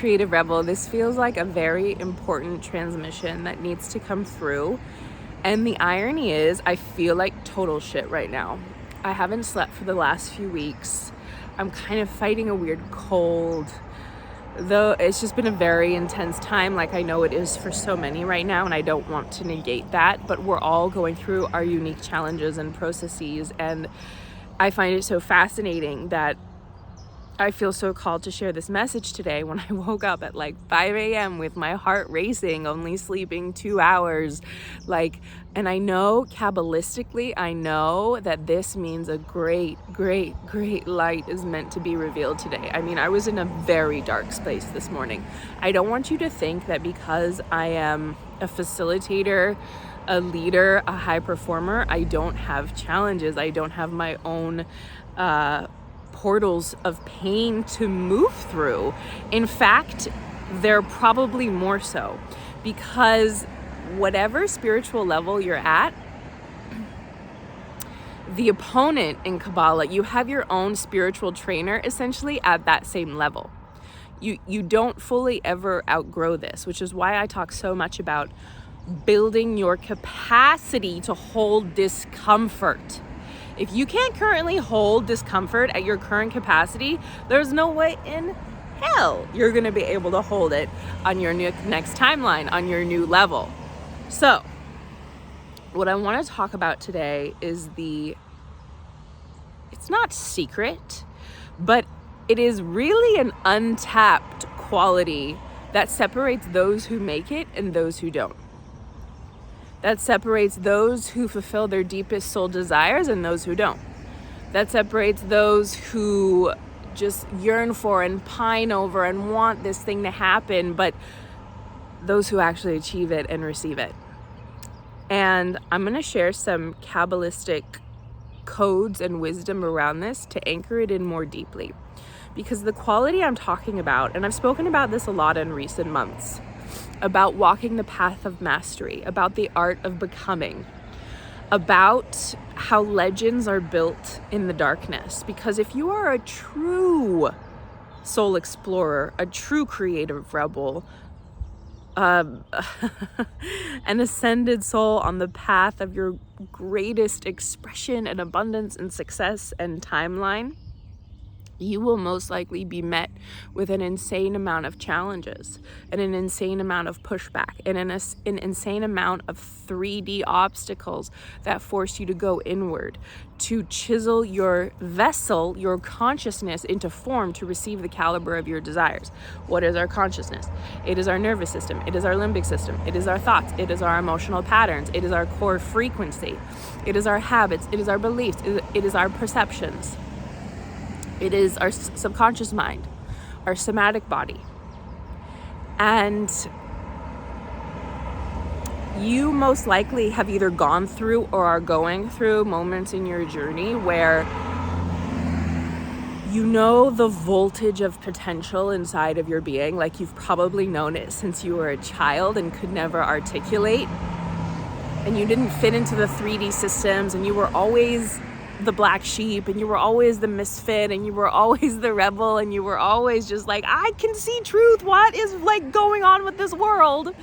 creative rebel, this feels like a very important transmission that needs to come through. And the irony is, I feel like total shit right now. I haven't slept for the last few weeks. I'm kind of fighting a weird cold, though it's just been a very intense time, like I know it is for so many right now, and I don't want to negate that, but we're all going through our unique challenges and processes, and I find it so fascinating that I feel so called to share this message today when I woke up at like 5 a.m. with my heart racing, only sleeping 2 hours. And I know Kabbalistically, I know that this means a great, great, great light is meant to be revealed today. I mean, I was in a very dark space this morning. I don't want you to think that because I am a facilitator, a leader, a high performer, I don't have challenges. I don't have my own portals of pain to move through. In fact, they're probably more so, because whatever spiritual level you're at, the opponent in Kabbalah, you have your own spiritual trainer essentially at that same level. You don't fully ever outgrow this, which is why I talk so much about building your capacity to hold discomfort. If you can't currently hold discomfort at your current capacity, there's no way in hell you're going to be able to hold it on your next timeline, on your new level. So, what I want to talk about today is it's not secret, but it is really an untapped quality that separates those who make it and those who don't. That separates those who fulfill their deepest soul desires and those who don't. That separates those who just yearn for and pine over and want this thing to happen, but those who actually achieve it and receive it. And I'm going to share some Kabbalistic codes and wisdom around this to anchor it in more deeply. Because the quality I'm talking about, and I've spoken about this a lot in recent months, about walking the path of mastery, about the art of becoming, about how legends are built in the darkness. Because if you are a true soul explorer, a true creative rebel, an ascended soul on the path of your greatest expression and abundance and success and timeline, you will most likely be met with an insane amount of challenges and an insane amount of pushback and an insane amount of 3D obstacles that force you to go inward, to chisel your vessel, your consciousness into form to receive the caliber of your desires. What is our consciousness? It is our nervous system. It is our limbic system. It is our thoughts. It is our emotional patterns. It is our core frequency. It is our habits. It is our beliefs. It is our perceptions. It is our subconscious mind, our somatic body. And you most likely have either gone through or are going through moments in your journey where you know the voltage of potential inside of your being, like you've probably known it since you were a child and could never articulate. And you didn't fit into the 3D systems, and you were always the black sheep, and you were always the misfit, and you were always the rebel, and you were always just like, I can see truth. What is like going on with this world?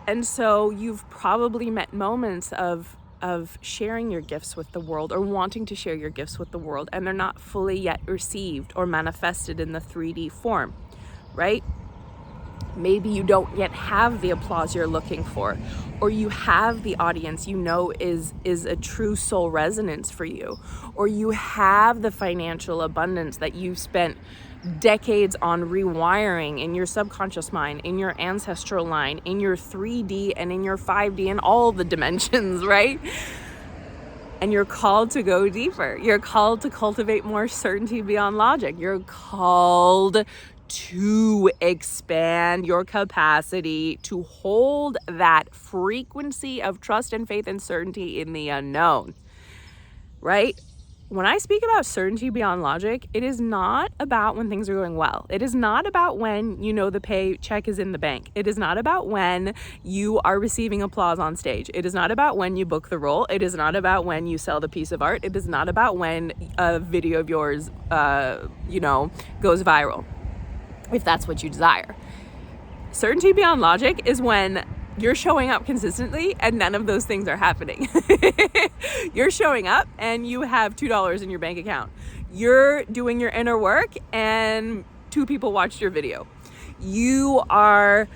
And so you've probably met moments of sharing your gifts with the world, or wanting to share your gifts with the world, and they're not fully yet received or manifested in the 3D form, right? Maybe you don't yet have the applause you're looking for, or you have the audience you know is a true soul resonance for you, or you have the financial abundance that you've spent decades on rewiring in your subconscious mind, in your ancestral line, in your 3D and in your 5D and all the dimensions, right? And you're called to go deeper. You're called to cultivate more certainty beyond logic. You're called to expand your capacity to hold that frequency of trust and faith and certainty in the unknown, right? When I speak about certainty beyond logic, it is not about when things are going well. It is not about when you know the paycheck is in the bank. It is not about when you are receiving applause on stage. It is not about when you book the role. It is not about when you sell the piece of art. It is not about when a video of yours, goes viral. if that's what you desire. Certainty beyond logic is when you're showing up consistently and none of those things are happening. You're showing up and you have $2 in your bank account. You're doing your inner work and 2 people watched your video. You are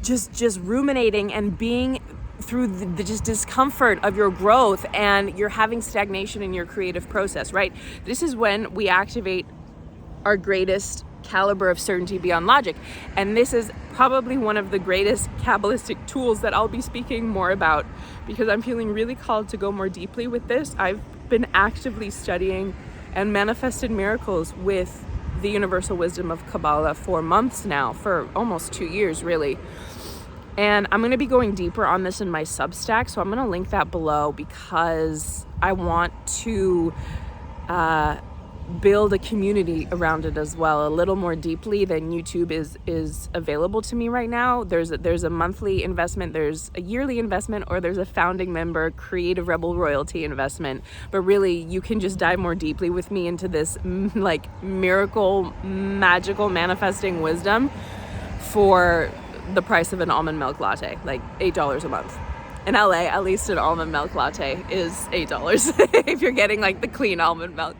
just ruminating and being through the just discomfort of your growth, and you're having stagnation in your creative process, right? This is when we activate our greatest caliber of certainty beyond logic. And this is probably one of the greatest Kabbalistic tools that I'll be speaking more about, because I'm feeling really called to go more deeply with this. I've been actively studying and manifested miracles with the universal wisdom of Kabbalah for months now, for almost 2 years really. And I'm going to be going deeper on this in my Substack, so I'm going to link that below, because I want to build a community around it as well, a little more deeply than YouTube is available to me right now. There's a monthly investment, there's a yearly investment, or there's a founding member creative rebel royalty investment. But really, you can just dive more deeply with me into this like miracle, magical manifesting wisdom for the price of an almond milk latte, like $8 a month. In LA, at least an almond milk latte is $8 if you're getting like the clean almond milk.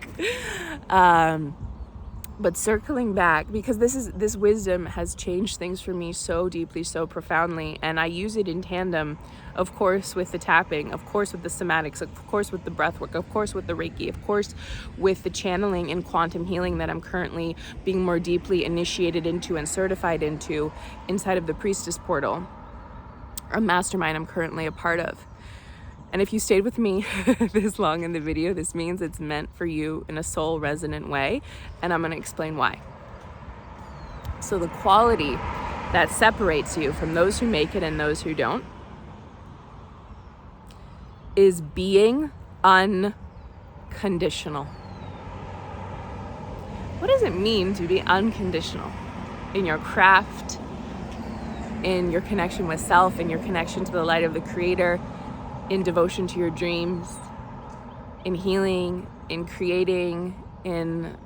But circling back, because this wisdom has changed things for me so deeply, so profoundly, and I use it in tandem, of course, with the tapping, of course, with the somatics, of course, with the breathwork, of course, with the Reiki, of course, with the channeling and quantum healing that I'm currently being more deeply initiated into and certified into inside of the Priestess Portal, a mastermind I'm currently a part of. And if you stayed with me this long in the video, this means it's meant for you in a soul resonant way, and I'm going to explain why. So the quality that separates you from those who make it and those who don't is being unconditional. What does it mean to be unconditional in your craft, in your connection with self, in your connection to the light of the Creator, in devotion to your dreams, in healing, in creating, in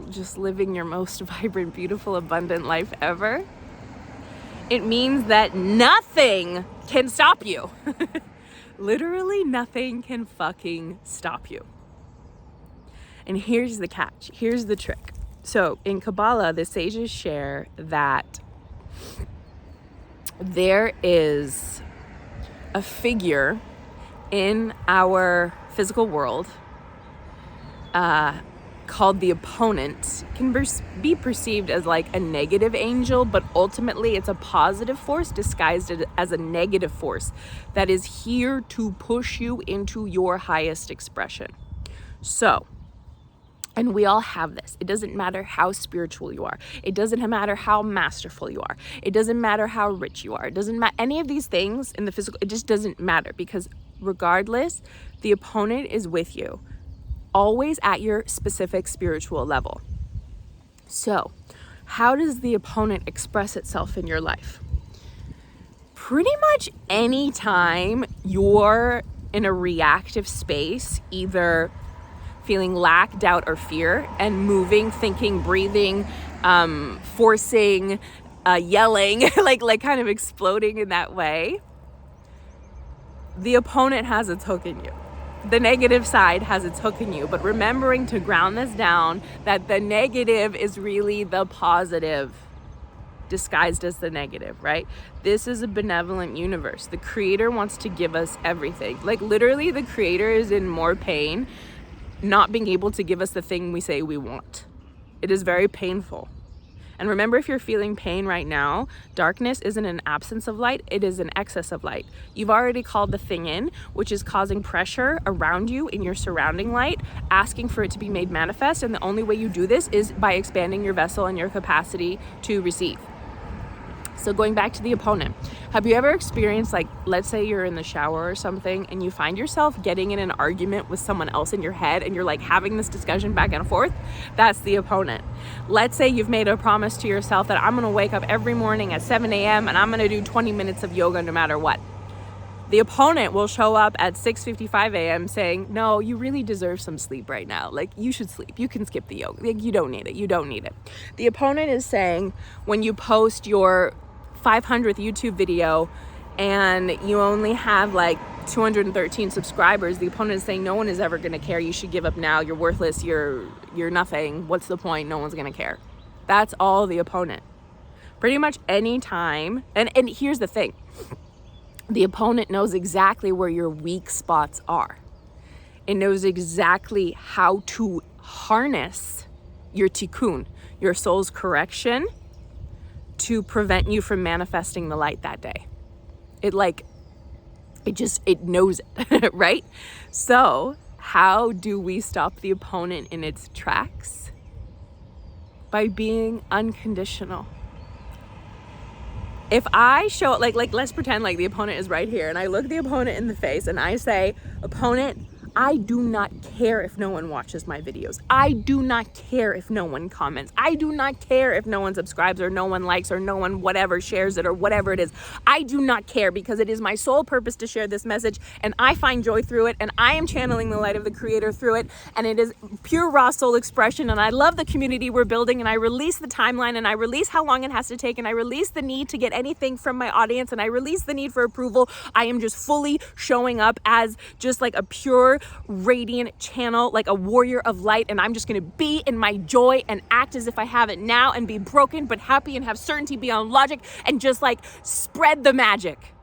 just living your most vibrant, beautiful, abundant life ever? It means that nothing can stop you. Literally nothing can fucking stop you. And here's the catch. Here's the trick. So in Kabbalah, the sages share that there is a figure in our physical world called the opponent. Can be perceived as like a negative angel, but ultimately it's a positive force disguised as a negative force that is here to push you into your highest expression. So, and we all have this. It doesn't matter how spiritual you are. It doesn't matter how masterful you are. It doesn't matter how rich you are. It doesn't matter any of these things in the physical. It just doesn't matter, because regardless, the opponent is with you, always at your specific spiritual level. So, how does the opponent express itself in your life? Pretty much any time you're in a reactive space, either feeling lack, doubt, or fear, and moving, thinking, breathing, forcing, yelling, like kind of exploding in that way, the opponent has its hook in you. The negative side has its hook in you. But remembering to ground this down, that the negative is really the positive disguised as the negative, right? This is a benevolent universe. The Creator wants to give us everything. Like literally, the Creator is in more pain not being able to give us the thing we say we want. It is very painful. And remember, if you're feeling pain right now, darkness isn't an absence of light, it is an excess of light. You've already called the thing in, which is causing pressure around you in your surrounding light, asking for it to be made manifest. And the only way you do this is by expanding your vessel and your capacity to receive. So going back to the opponent, have you ever experienced, like, let's say you're in the shower or something and you find yourself getting in an argument with someone else in your head and you're like having this discussion back and forth? That's the opponent. Let's say you've made a promise to yourself that I'm going to wake up every morning at 7 a.m. and I'm going to do 20 minutes of yoga no matter what. The opponent will show up at 6:55 a.m. saying, no, you really deserve some sleep right now. Like, you should sleep. You can skip the yoga. Like, you don't need it. You don't need it. The opponent is saying, when you post your 500th YouTube video and you only have like 213 subscribers, the opponent is saying, no one is ever going to care. You should give up now. You're worthless. You're nothing. What's the point? No one's going to care. That's all the opponent. Pretty much any time. And here's the thing. The opponent knows exactly where your weak spots are. It knows exactly how to harness your tikkun, your soul's correction, to prevent you from manifesting the light that day. It knows it, right? So how do we stop the opponent in its tracks? By being unconditional. If I show, like let's pretend like the opponent is right here, and I look the opponent in the face and I say, opponent, I do not care if no one watches my videos. I do not care if no one comments. I do not care if no one subscribes or no one likes or no one whatever shares it or whatever it is. I do not care, because it is my sole purpose to share this message, and I find joy through it, and I am channeling the light of the Creator through it, and it is pure raw soul expression, and I love the community we're building, and I release the timeline, and I release how long it has to take, and I release the need to get anything from my audience, and I release the need for approval. I am just fully showing up as just like a pure radiant channel, like a warrior of light, and I'm just going to be in my joy and act as if I have it now, and be broken but happy and have certainty beyond logic, and just like spread the magic.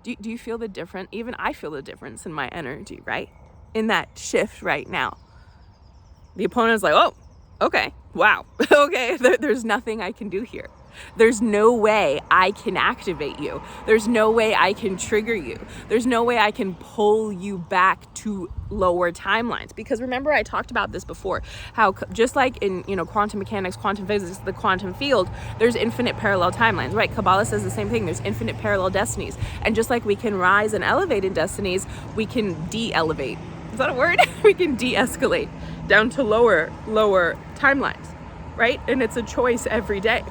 Do you feel the difference? Even I feel the difference in my energy, right? In that shift right now. The opponent's like, oh, okay, wow, okay, there's nothing I can do here. There's no way I can activate you. There's no way I can trigger you. There's no way I can pull you back to lower timelines. Because remember, I talked about this before, how just like in, quantum mechanics, quantum physics, the quantum field, there's infinite parallel timelines, right? Kabbalah says the same thing. There's infinite parallel destinies. And just like we can rise and elevate in destinies, we can de-elevate. Is that a word? We can de-escalate down to lower timelines, right? And it's a choice every day.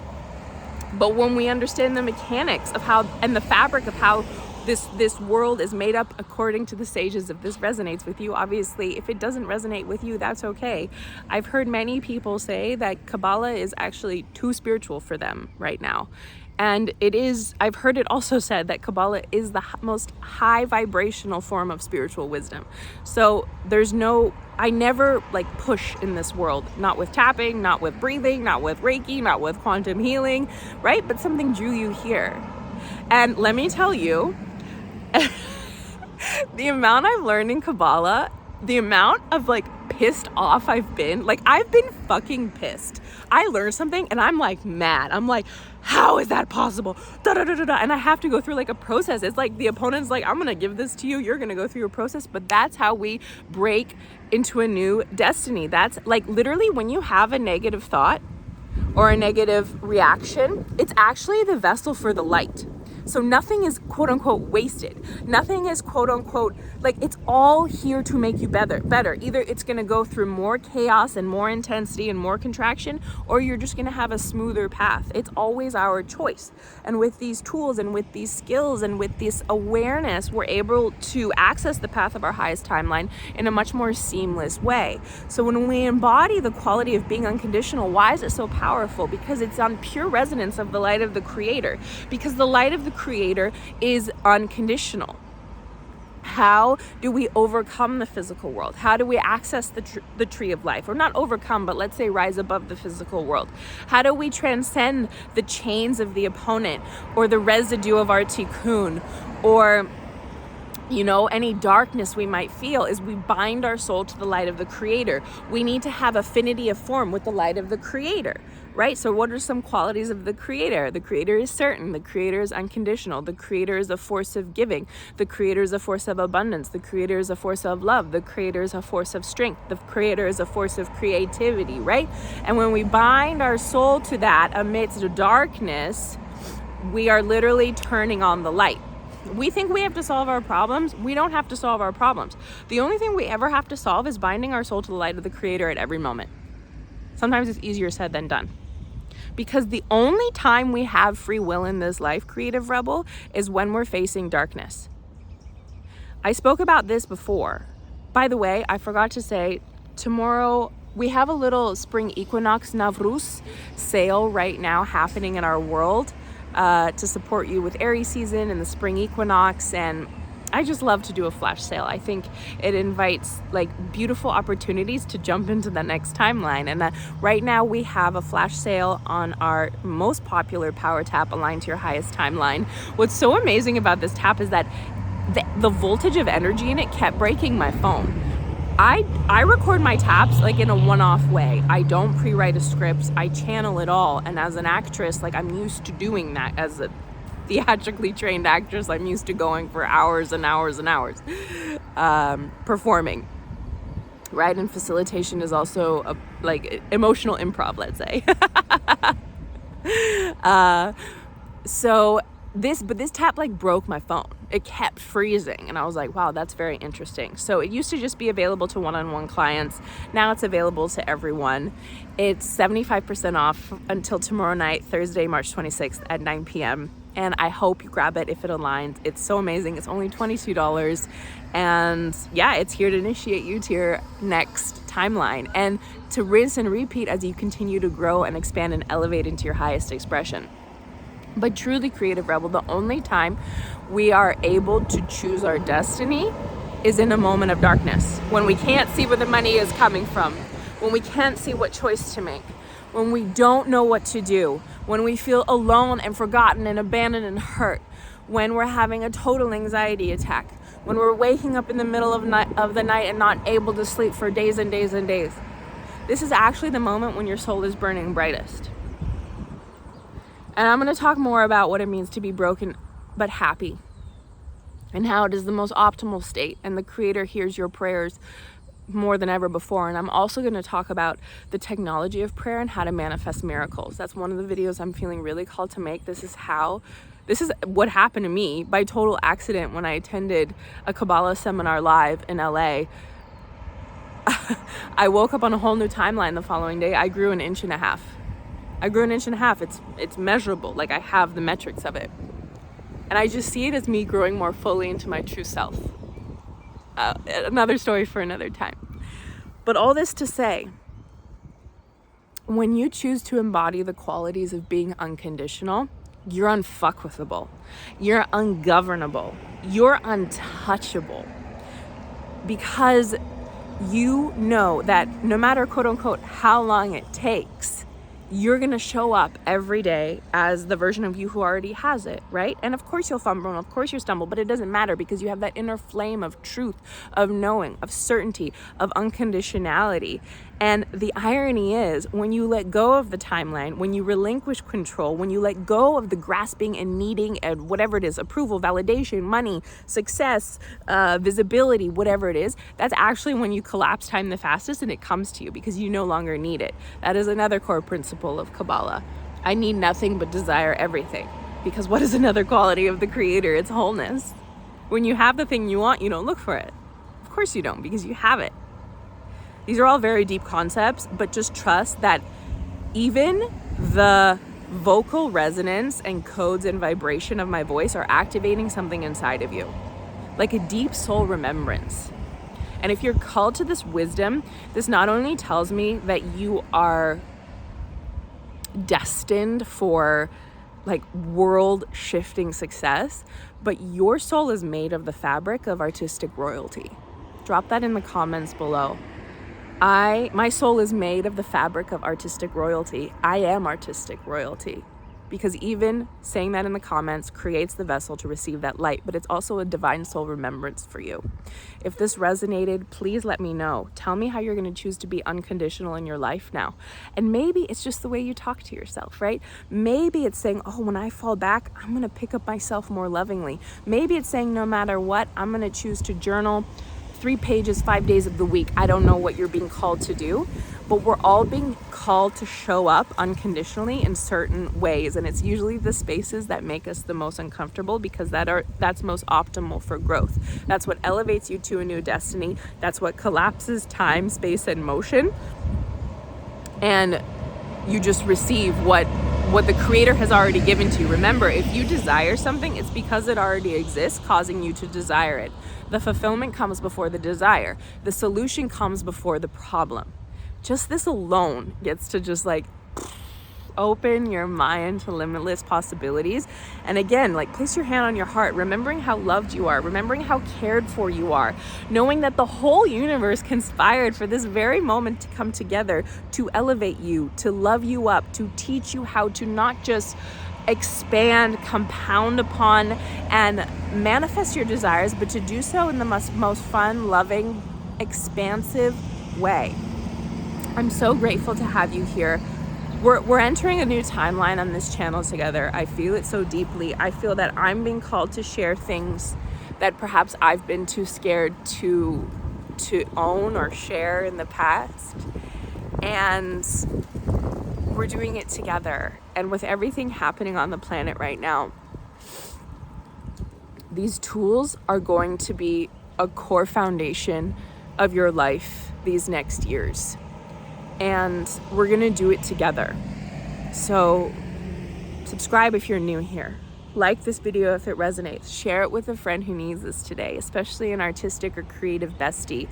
But when we understand the mechanics of how, and the fabric of how this world is made up according to the stages, if this resonates with you, obviously, if it doesn't resonate with you, that's okay. I've heard many people say that Kabbalah is actually too spiritual for them right now. And it is, I've heard it also said that Kabbalah is the most high vibrational form of spiritual wisdom. So I never push in this world, not with tapping, not with breathing, not with Reiki, not with quantum healing, right? But something drew you here. And let me tell you, the amount I've learned in Kabbalah, the amount of pissed off I've been fucking pissed. I learned something and I'm mad. I'm like, how is that possible? And I have to go through a process. It's like the opponent's like, I'm gonna give this to you, you're gonna go through a process. But that's how we break into a new destiny. That's literally when you have a negative thought or a negative reaction, it's actually the vessel for the light. So nothing is quote unquote wasted. Nothing is quote unquote, it's all here to make you better. Either it's gonna go through more chaos and more intensity and more contraction, or you're just gonna have a smoother path. It's always our choice. And with these tools and with these skills and with this awareness, we're able to access the path of our highest timeline in a much more seamless way. So when we embody the quality of being unconditional, why is it so powerful? Because it's on pure resonance of the light of the Creator. Because the light of the Creator is unconditional. How do we overcome the physical world? How do we access the tree of life? Or not overcome, but let's say rise above the physical world. How do we transcend the chains of the opponent, or the residue of our tikkun, or any darkness we might feel? Is we bind our soul to the light of the Creator. We need to have affinity of form with the light of the Creator, right? So what are some qualities of the Creator? The Creator is certain. The Creator is unconditional. The Creator is a force of giving. The Creator is a force of abundance. The Creator is a force of love. The Creator is a force of strength. The Creator is a force of creativity, right? And when we bind our soul to that amidst darkness, we are literally turning on the light. We think we have to solve our problems. We don't have to solve our problems. The only thing we ever have to solve is binding our soul to the light of the Creator at every moment. Sometimes it's easier said than done. Because the only time we have free will in this life, creative rebel, is when we're facing darkness. I spoke about this before. By the way, I forgot to say, tomorrow we have a little spring equinox Navruz sale right now happening in our world to support you with Aries season and the spring equinox. And I just love to do a flash sale. I think it invites like beautiful opportunities to jump into the next timeline. And right now we have a flash sale on our most popular power tap, Aligned to Your Highest Timeline. What's so amazing about this tap is that the voltage of energy in it kept breaking my phone. I record my taps like in a one-off way. I don't pre-write a script. I channel it all. And as an actress, like I'm used to doing that. As a theatrically trained actress, I'm used to going for hours and hours and hours performing. Right? And facilitation is also like emotional improv, let's say. But this tap like broke my phone. It kept freezing and I was like, wow, that's very interesting. So it used to just be available to one-on-one clients. Now it's available to everyone. It's 75% off until tomorrow night, Thursday, March 26th at 9 p.m. And I hope you grab it if it aligns. It's so amazing. It's only $22. And yeah, it's here to initiate you to your next timeline and to rinse and repeat as you continue to grow and expand and elevate into your highest expression. But truly, Creative Rebel, the only time we are able to choose our destiny is in a moment of darkness, when we can't see where the money is coming from, when we can't see what choice to make, when we don't know what to do, when we feel alone and forgotten and abandoned and hurt, when we're having a total anxiety attack, when we're waking up in the middle of the night and not able to sleep for days and days and days. This is actually the moment when your soul is burning brightest. And I'm going to talk more about what it means to be broken but happy and how it is the most optimal state, and the Creator hears your prayers more than ever before. And I'm also going to talk about the technology of prayer and how to manifest miracles. That's one of the videos I'm feeling really called to make. This is what happened to me by total accident when I attended a Kabbalah seminar live in LA. I woke up on a whole new timeline the following day. I grew 1.5 inches. I grew 1.5 inches. It's measurable. Like I have the metrics of it. And I just see it as me growing more fully into my true self. Another story for another time. But all this to say, when you choose to embody the qualities of being unconditional, you're unfuckwithable. You're ungovernable. You're untouchable. Because you know that no matter, quote unquote, how long it takes, you're going to show up every day as the version of you who already has it, right? And of course you'll fumble and of course you'll stumble, but it doesn't matter because you have that inner flame of truth, of knowing, of certainty, of unconditionality. And the irony is, when you let go of the timeline, when you relinquish control, when you let go of the grasping and needing and whatever it is, approval, validation, money, success, visibility, whatever it is, that's actually when you collapse time the fastest and it comes to you because you no longer need it. That is another core principle of Kabbalah. I need nothing but desire everything. Because what is another quality of the Creator? It's wholeness. When you have the thing you want, you don't look for it. Of course you don't, because you have it. These are all very deep concepts, but just trust that even the vocal resonance and codes and vibration of my voice are activating something inside of you, like a deep soul remembrance. And if you're called to this wisdom, this not only tells me that you are destined for like world shifting success, but your soul is made of the fabric of artistic royalty. Drop that in the comments below. My soul is made of the fabric of artistic royalty. I am artistic royalty, because even saying that in the comments creates the vessel to receive that light, but it's also a divine soul remembrance for you. If this resonated, please let me know. Tell me how you're going to choose to be unconditional in your life now. And maybe it's just the way you talk to yourself, right? Maybe it's saying, oh, when I fall back, I'm going to pick up myself more lovingly. Maybe it's saying, no matter what, I'm going to choose to journal 3 pages, 5 days of the week. I don't know what you're being called to do, but we're all being called to show up unconditionally in certain ways. And it's usually the spaces that make us the most uncomfortable, because that's most optimal for growth. That's what elevates you to a new destiny. That's what collapses time, space, and motion. And you just receive what what the creator has already given to you. Remember, if you desire something, it's because it already exists, causing you to desire it. The fulfillment comes before the desire. The solution comes before the problem. Just this alone gets to just like open your mind to limitless possibilities. And again, like, place your hand on your heart, remembering how loved you are, remembering how cared for you are, knowing that the whole universe conspired for this very moment to come together to elevate you, to love you up, to teach you how to not just expand, compound upon, and manifest your desires, but to do so in the most fun, loving, expansive way. I'm so grateful to have you here. We're entering a new timeline on this channel together. I feel it so deeply. I feel that I'm being called to share things that perhaps I've been too scared to own or share in the past. And we're doing it together. And with everything happening on the planet right now, these tools are going to be a core foundation of your life these next years. And we're gonna do it together. So subscribe if you're new here. Like this video if it resonates. Share it with a friend who needs this today, especially an artistic or creative bestie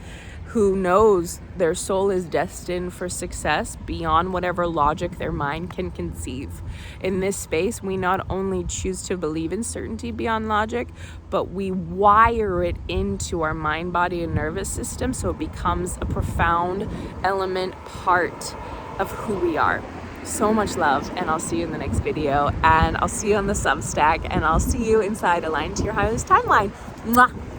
who knows their soul is destined for success beyond whatever logic their mind can conceive. In this space, we not only choose to believe in certainty beyond logic, but we wire it into our mind, body, and nervous system so it becomes a profound element, part of who we are. So much love, and I'll see you in the next video, and I'll see you on the Substack, and I'll see you inside Aligned to Your Highest Timeline. Mwah!